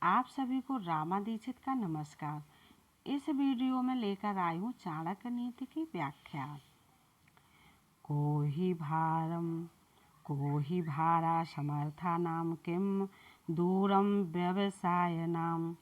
आप सभी को रामा दीक्षित का नमस्कार। इस वीडियो में लेकर आई हूँ चाणक्य नीति की व्याख्या। को ही भारा समर्थानां किं दूरं व्यवसायिनां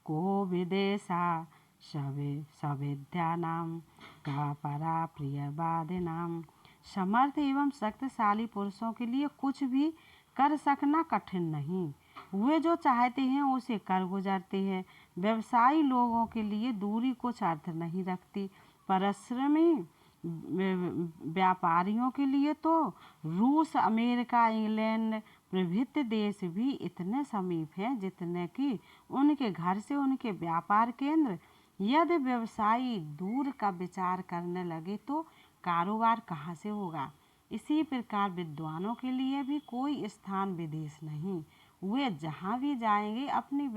को विदेशा सविद्यानां का परा प्रियवादिनां। समर्थ एवं शक्तिशाली पुरुषों के लिए कुछ भी कर सकना कठिन नहीं, वे जो चाहते हैं उसे कर गुजरते हैं। व्यवसायी लोगों के लिए दूरी कुछ अर्थ नहीं रखती। परिश्रमी व्यापारियों के लिए तो रूस, अमेरिका, इंग्लैंड प्रभृति देश भी इतने समीप हैं जितने कि उनके घर से उनके व्यापार केंद्र। यदि व्यवसायी दूर का विचार करने लगे तो कारोबार कहाँ से होगा। इसी प्रकार विद्वानों के लिए भी कोई स्थान विदेश नहीं। वे जहाँ भी जाएंगे अपनी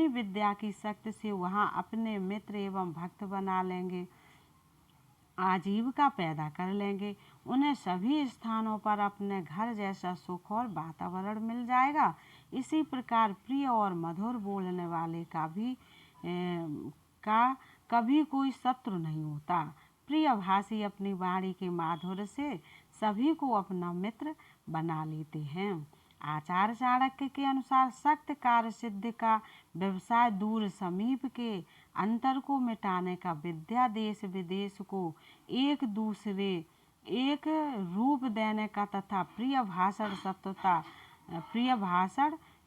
विद्या की शक्ति से वहाँ अपने मित्र एवं भक्त बना लेंगे, आजीविका पैदा कर लेंगे। उन्हें सभी स्थानों पर अपने घर जैसा सुख और वातावरण मिल जाएगा। इसी प्रकार प्रिय और मधुर बोलने वाले का कभी कोई शत्रु नहीं होता। प्रिय भाषी अपनी वाणी के माधुर्य से सभी को अपना मित्र बना लेते हैं। आचार्य चाणक्य के अनुसार सख्त कार्य सिद्धि का व्यवसाय दूर समीप के अंतर को मिटाने का, विद्या देश विदेश को एक रूप देने का तथा प्रिय भाषण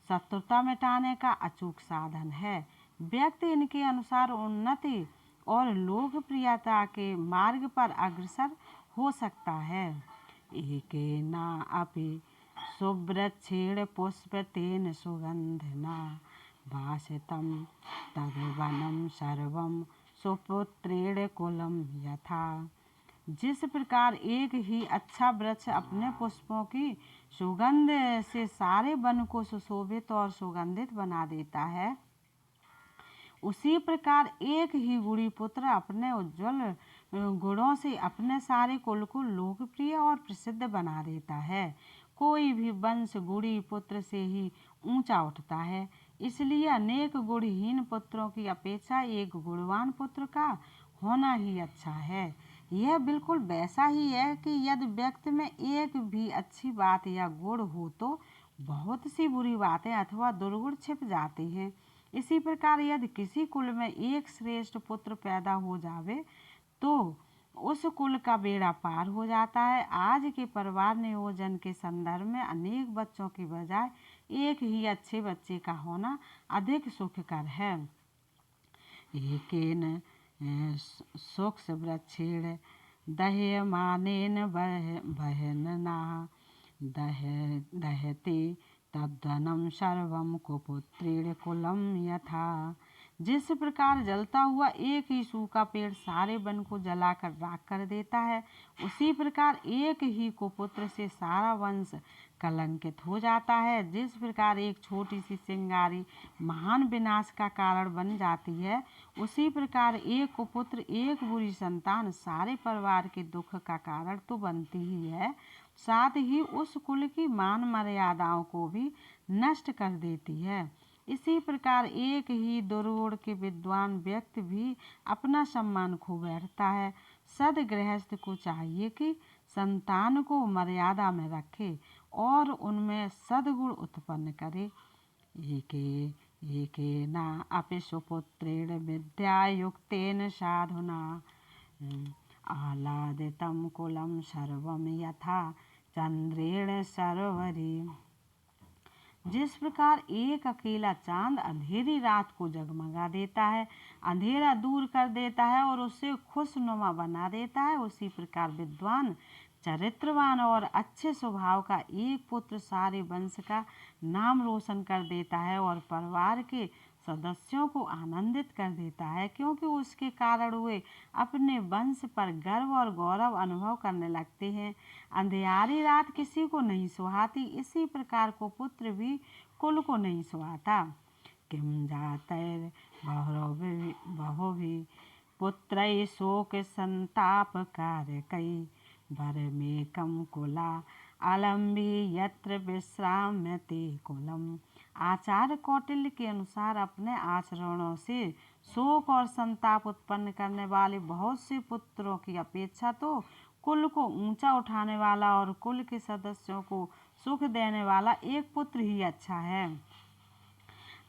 शत्रुता मिटाने का अचूक साधन है। व्यक्ति इनके अनुसार उन्नति और लोकप्रियता के मार्ग पर अग्रसर हो सकता है। एकेना अपि सुवृक्षेण पुष्पतेन सुगन्धिना भासितं तद्वनं सर्वं सुपुत्रेण कुलं यथा। जिस प्रकार एक ही अच्छा वृक्ष अपने पुष्पों की सुगंध से सारे वन को सुशोभित और सुगंधित बना देता है, उसी प्रकार एक ही गुड़ी पुत्र अपने उज्जवल गुणों से अपने सारे कुल को लोकप्रिय और प्रसिद्ध बना देता है। कोई भी वंश गुड़ी पुत्र से ही ऊंचा उठता है, इसलिए अनेक गुणहीन पुत्रों की अपेक्षा एक गुणवान पुत्र का होना ही अच्छा है। यह बिल्कुल वैसा ही है कि यदि व्यक्ति में एक भी अच्छी बात या गुण हो तो बहुत सी बुरी बातें अथवा दुर्गुण छिप जाते हैं। इसी प्रकार यदि किसी कुल में एक श्रेष्ठ पुत्र पैदा हो जावे तो उस कुल का बेड़ा पार हो जाता है। आज के परिवार नियोजन के संदर्भ में अनेक बच्चों की बजाय एक ही अच्छे बच्चे का होना अधिक सुखकर है। एकेन सूक्ष्मवृक्षेण दह्यमानेन बहिर्ना दह्यते तद्वनं सर्वं कुपुत्रेण कुलं यथा। जिस प्रकार जलता हुआ एक ही सूखा पेड़ सारे वन को जलाकर राख कर देता है, उसी प्रकार एक ही कुपुत्र से सारा वंश कलंकित हो जाता है। जिस प्रकार एक छोटी सी चिंगारी महान विनाश का कारण बन जाती है, उसी प्रकार एक कुपुत्र, एक बुरी संतान सारे परिवार के दुख का कारण तो बनती ही है, साथ ही उस कुल की मान मर्यादाओं को भी नष्ट कर देती है। इसी प्रकार एक ही दुर्गुण के विद्वान व्यक्ति भी अपना सम्मान खो बैठता है। सद्गृहस्थ को चाहिए कि संतान को मर्यादा में रखे और उनमें सद्गुण उत्पन्न करे। एकेना अपि सुपुत्रेण विद्यायुक्तेन साधुना आह्लादितं कुलं सर्वं यथा चंद्रेण सरोवरी। जिस प्रकार एक अकेला चांद अंधेरी रात को जगमगा देता है, अंधेरा दूर कर देता है और उसे खुशनुमा बना देता है, उसी प्रकार विद्वान, चरित्रवान और अच्छे स्वभाव का एक पुत्र सारे वंश का नाम रोशन कर देता है और परिवार के सदस्यों को आनंदित कर देता है, क्योंकि उसके कारण वे अपने वंश पर गर्व और गौरव अनुभव करने लगते हैं। अंधियारी रात किसी को नहीं सुहाती, इसी प्रकार को पुत्र भी कुल को नहीं सुहाता। किम जातैर बहुभिः पुत्रैः शोक संताप कारकैः वरमेकं कुला आलम्बी यत्र विश्राम्यते कुलम। आचार्य कौटिल्य के अनुसार अपने आचरणों से शोक और संताप उत्पन्न करने वाले बहुत से पुत्रों की अपेक्षा तो कुल को ऊंचा उठाने वाला और कुल के सदस्यों को सुख देने वाला एक पुत्र ही अच्छा है।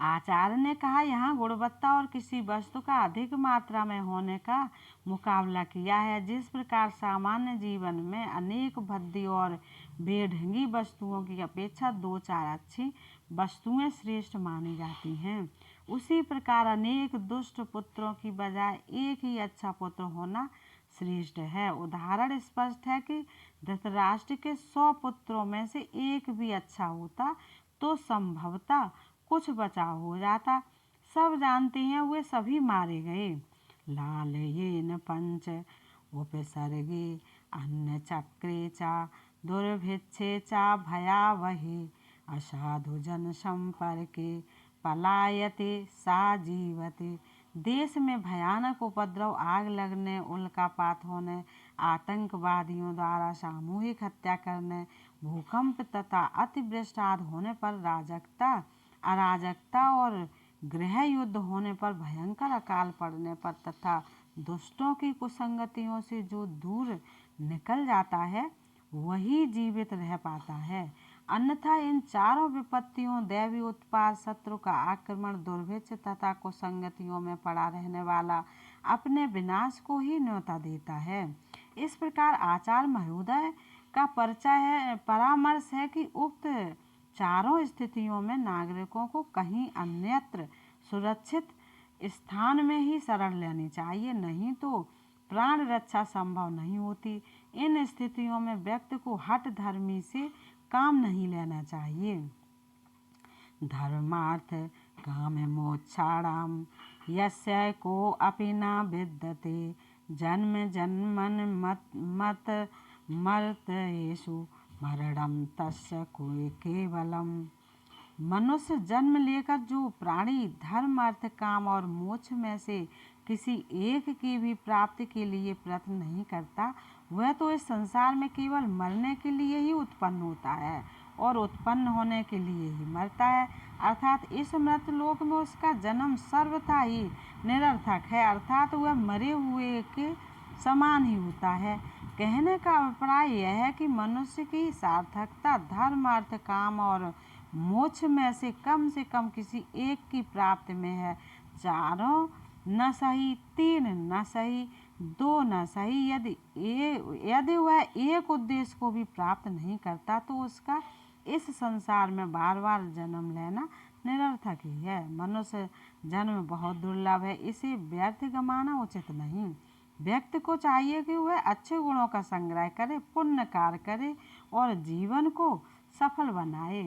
आचार्य ने कहा, यहाँ गुणवत्ता और किसी वस्तु का अधिक मात्रा में होने का मुकाबला किया है। जिस प्रकार सामान्य जीवन में अनेक भद्दी और बेढंगी वस्तुओं की अपेक्षा दो चार अच्छी वस्तुएं श्रेष्ठ मानी जाती हैं, उसी प्रकार अनेक दुष्ट पुत्रों की बजाय एक ही अच्छा पुत्र होना श्रेष्ठ है। उदाहरण स्पष्ट है कि धृतराष्ट्र के 100 पुत्रों में से एक भी अच्छा होता तो संभवतः कुछ बचाव हो जाता। सब जानते हैं वे सभी मारे गए। लाल ये न पंच उपसर्गे अन्य चक्रे चा दुर्भिक्षे चा भयावहे असाधु जन संपर्के पलायते सा जीवते। देश में भयानक उपद्रव, आग लगने, उल्कापात होने, आतंकवादियों द्वारा सामूहिक हत्या करने, भूकंप तथा अतिवृष्टि आदि होने पर, अराजकता और गृह युद्ध होने पर, भयंकर अकाल पड़ने पर तथा दुष्टों की कुसंगतियों से जो दूर निकल जाता है वही जीवित रह पाता है। अन्यथा इन चारों विपत्तियों, दैवी उत्पात, शत्रु का आक्रमण, दुर्भिक्ष तथा कुसंगतियों में पड़ा रहने वाला अपने विनाश को ही न्योता देता है। इस प्रकार आचार्य महोदय का परामर्श है कि उक्त चारों स्थितियों में नागरिकों को कहीं अन्यत्र सुरक्षित स्थान में ही शरण लेनी चाहिए, नहीं तो प्राण रक्षा संभव नहीं होती। इन स्थितियों में व्यक्ति को हठ धर्मी से काम नहीं लेना चाहिए। धर्मार्थ काम मोक्षाणाम यस्य को अपि न विद्यते जन्म जन्मन मत मर्त्येषु मरणम तस्य केवलम। मनुष्य जन्म लेकर जो प्राणी धर्म, अर्थ, काम और मोक्ष में से किसी एक की भी प्राप्ति के लिए प्रयत्न नहीं करता, वह तो इस संसार में केवल मरने के लिए ही उत्पन्न होता है और उत्पन्न होने के लिए ही मरता है। अर्थात इस मृतलोक में उसका जन्म सर्वथा ही निरर्थक है, अर्थात वह मरे हुए के समान ही होता है। कहने का अभिप्राय यह है कि मनुष्य की सार्थकता धर्म, अर्थ, काम और मोक्ष में से कम किसी एक की प्राप्ति में है। चारों न सही, तीन न सही, दो न सही, यदि वह एक उद्देश्य को भी प्राप्त नहीं करता तो उसका इस संसार में बार बार जन्म लेना निरर्थक ही है। मनुष्य जन्म बहुत दुर्लभ है, इसे व्यर्थ गंवाना उचित नहीं। व्यक्ति को चाहिए कि वह अच्छे गुणों का संग्रह करे, पुण्य कार्य करे और जीवन को सफल बनाए।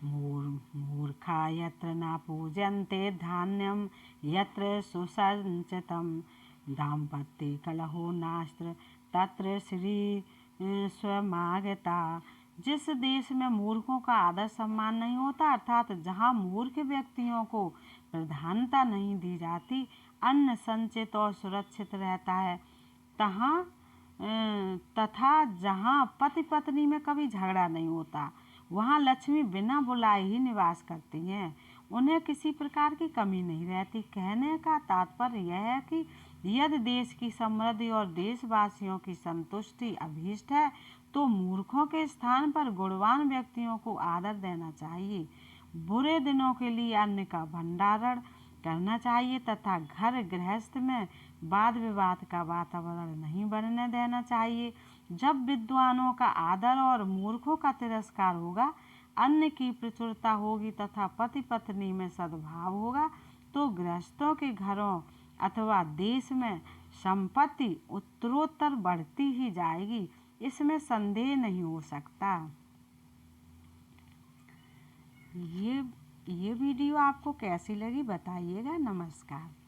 मूर्खा यत्र न पूजन्ते धान्यम यत्र सुसंचितम दाम्पत्ये कलहो नास्त्र तत्र श्री स्वमागता। जिस देश में मूर्खों का आदर सम्मान नहीं होता, अर्थात जहाँ मूर्ख व्यक्तियों को प्रधानता नहीं दी जाती, अन्न संचित और सुरक्षित रहता है, तथा जहाँ पति पत्नी में कभी झगड़ा नहीं होता, वहाँ लक्ष्मी बिना बुलाए ही निवास करती हैं, उन्हें किसी प्रकार की कमी नहीं रहती। कहने का तात्पर्य यह है कि यदि देश की समृद्धि और देशवासियों की संतुष्टि अभीष्ट है तो मूर्खों के स्थान पर गुणवान व्यक्तियों को आदर देना चाहिए। बुरे दिनों के लिए अन्न का भंडारण करना चाहिए तथा घर गृहस्थ में वाद विवाद का वातावरण नहीं बनने देना चाहिए। जब विद्वानों का आदर और मूर्खों का तिरस्कार होगा, अन्न की प्रचुरता होगी तथा पति पत्नी में सद्भाव होगा, तो गृहस्थों के घरों अथवा देश में संपत्ति उत्तरोत्तर बढ़ती ही जाएगी, इसमें संदेह नहीं हो सकता। ये वीडियो आपको कैसी लगी बताइएगा। नमस्कार।